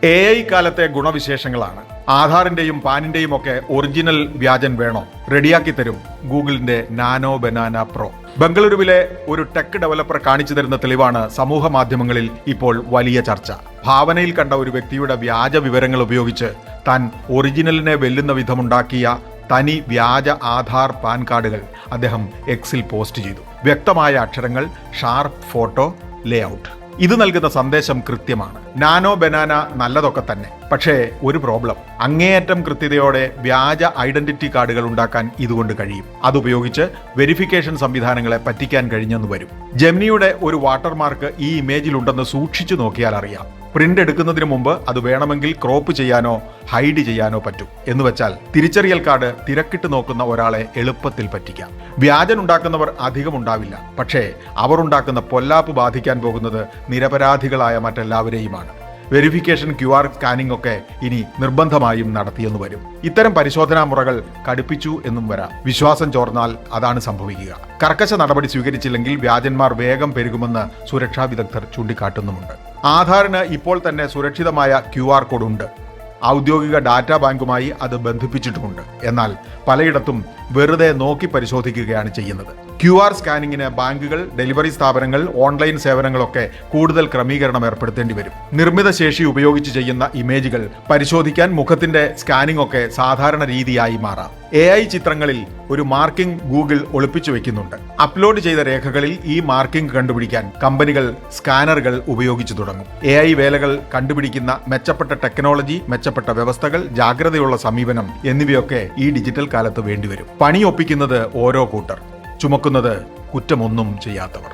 AI കാലത്തെ ഗുണവിശേഷങ്ങളാണ്. ആധാറിന്റെയും പാനിന്റെയും ഒക്കെ original വ്യാജൻ വേണോ? റെഡിയാക്കി തരും ഗൂഗിളിന്റെ നാനോ ബനാന പ്രോ. ബംഗളൂരുവിലെ ഒരു ടെക് ഡെവലപ്പർ കാണിച്ചു തരുന്ന തെളിവാണ് സമൂഹ മാധ്യമങ്ങളിൽ ഇപ്പോൾ വലിയ ചർച്ച. ഭാവനയിൽ കണ്ട ഒരു വ്യക്തിയുടെ വ്യാജ വിവരങ്ങൾ ഉപയോഗിച്ച് താൻ ഒറിജിനലിനെ വെല്ലുന്ന വിധമുണ്ടാക്കിയ തനി വ്യാജ ആധാർ പാൻ കാർഡുകൾ അദ്ദേഹം എക്സിൽ പോസ്റ്റ് ചെയ്തു. വ്യക്തമായ അക്ഷരങ്ങൾ, ഷാർപ്പ് ഫോട്ടോ, ലേഔട്ട്. ഇത് നൽകുന്ന സന്ദേശം കൃത്യമാണ്. നാനോ ബനാന നല്ലതൊക്കെ തന്നെ, പക്ഷേ ഒരു പ്രോബ്ലം. അങ്ങേയറ്റം കൃത്യതയോടെ വ്യാജ ഐഡന്റിറ്റി കാർഡുകൾ ഉണ്ടാക്കാൻ ഇതുകൊണ്ട് കഴിയും. അതുപയോഗിച്ച് വെരിഫിക്കേഷൻ സംവിധാനങ്ങളെ പറ്റിക്കാൻ കഴിഞ്ഞെന്ന് വരും. ജെമിനിയുടെ ഒരു വാട്ടർമാർക്ക് ഈ ഇമേജിലുണ്ടെന്ന് സൂക്ഷിച്ചു നോക്കിയാൽ അറിയാം. പ്രിന്റ് എടുക്കുന്നതിന് മുമ്പ് അത് വേണമെങ്കിൽ ക്രോപ്പ് ചെയ്യാനോ ഹൈഡ് ചെയ്യാനോ പറ്റും. എന്ന് വെച്ചാൽ തിരിച്ചറിയൽ കാർഡ് തിരക്കിട്ട് നോക്കുന്ന ഒരാളെ എളുപ്പത്തിൽ പറ്റിക്കാം. വ്യാജൻ ഉണ്ടാക്കുന്നവർ അധികം ഉണ്ടാവില്ല, പക്ഷേ അവർ ഉണ്ടാക്കുന്ന പൊല്ലാപ്പ് ബാധിക്കാൻ പോകുന്നത് നിരപരാധികളായ മറ്റെല്ലാവരെയുമാണ്. വെരിഫിക്കേഷൻ QR സ്കാനിംഗ് ഒക്കെ ഇനി നിർബന്ധമായും നടത്തിയെന്ന് വരും. ഇത്തരം പരിശോധനാ മുറകൾ കടുപ്പിച്ചു എന്നും വരാം. വിശ്വാസം ചോർന്നാൽ അതാണ് സംഭവിക്കുക. കർക്കശ നടപടി സ്വീകരിച്ചില്ലെങ്കിൽ വ്യാജന്മാർ വേഗം പെരുകുമെന്ന് സുരക്ഷാ വിദഗ്ധർ ചൂണ്ടിക്കാട്ടുന്നുമുണ്ട്. ആധാറിന് ഇപ്പോൾ തന്നെ സുരക്ഷിതമായ QR കോഡ് ഉണ്ട്. ഔദ്യോഗിക ഡാറ്റാ ബാങ്കുമായി അത് ബന്ധിപ്പിച്ചിട്ടുമുണ്ട്. എന്നാൽ പലയിടത്തും വെറുതെ നോക്കി പരിശോധിക്കുകയാണ് ചെയ്യുന്നത്. QR സ്കാനിങ്ങിന് ബാങ്കുകൾ, ഡെലിവറി സ്ഥാപനങ്ങൾ, ഓൺലൈൻ സേവനങ്ങളൊക്കെ കൂടുതൽ ക്രമീകരണം ഏർപ്പെടുത്തേണ്ടി വരും. നിർമ്മിത ശേഷി ഉപയോഗിച്ച് ചെയ്യുന്ന ഇമേജുകൾ പരിശോധിക്കാൻ മുഖത്തിന്റെ സ്കാനിംഗ് ഒക്കെ സാധാരണ രീതിയായി മാറാം. AI ചിത്രങ്ങളിൽ ഒരു മാർക്കിംഗ് ഗൂഗിൾ ഒളിപ്പിച്ചു വെക്കുന്നുണ്ട്. അപ്ലോഡ് ചെയ്ത രേഖകളിൽ ഈ മാർക്കിംഗ് കണ്ടുപിടിക്കാൻ കമ്പനികൾ സ്കാനറുകൾ ഉപയോഗിച്ചു തുടങ്ങും. AI വേലകൾ കണ്ടുപിടിക്കുന്ന മെച്ചപ്പെട്ട ടെക്നോളജി, മെച്ചപ്പെട്ട വ്യവസ്ഥകൾ, ജാഗ്രതയുള്ള സമീപനം എന്നിവയൊക്കെ ഈ ഡിജിറ്റൽ കാലത്ത് വേണ്ടിവരും. പണി ഒപ്പിക്കുന്നത് ഓരോ കൂട്ടർ, ചുമക്കുന്നത് കുറ്റമൊന്നും ചെയ്യാത്തവർ.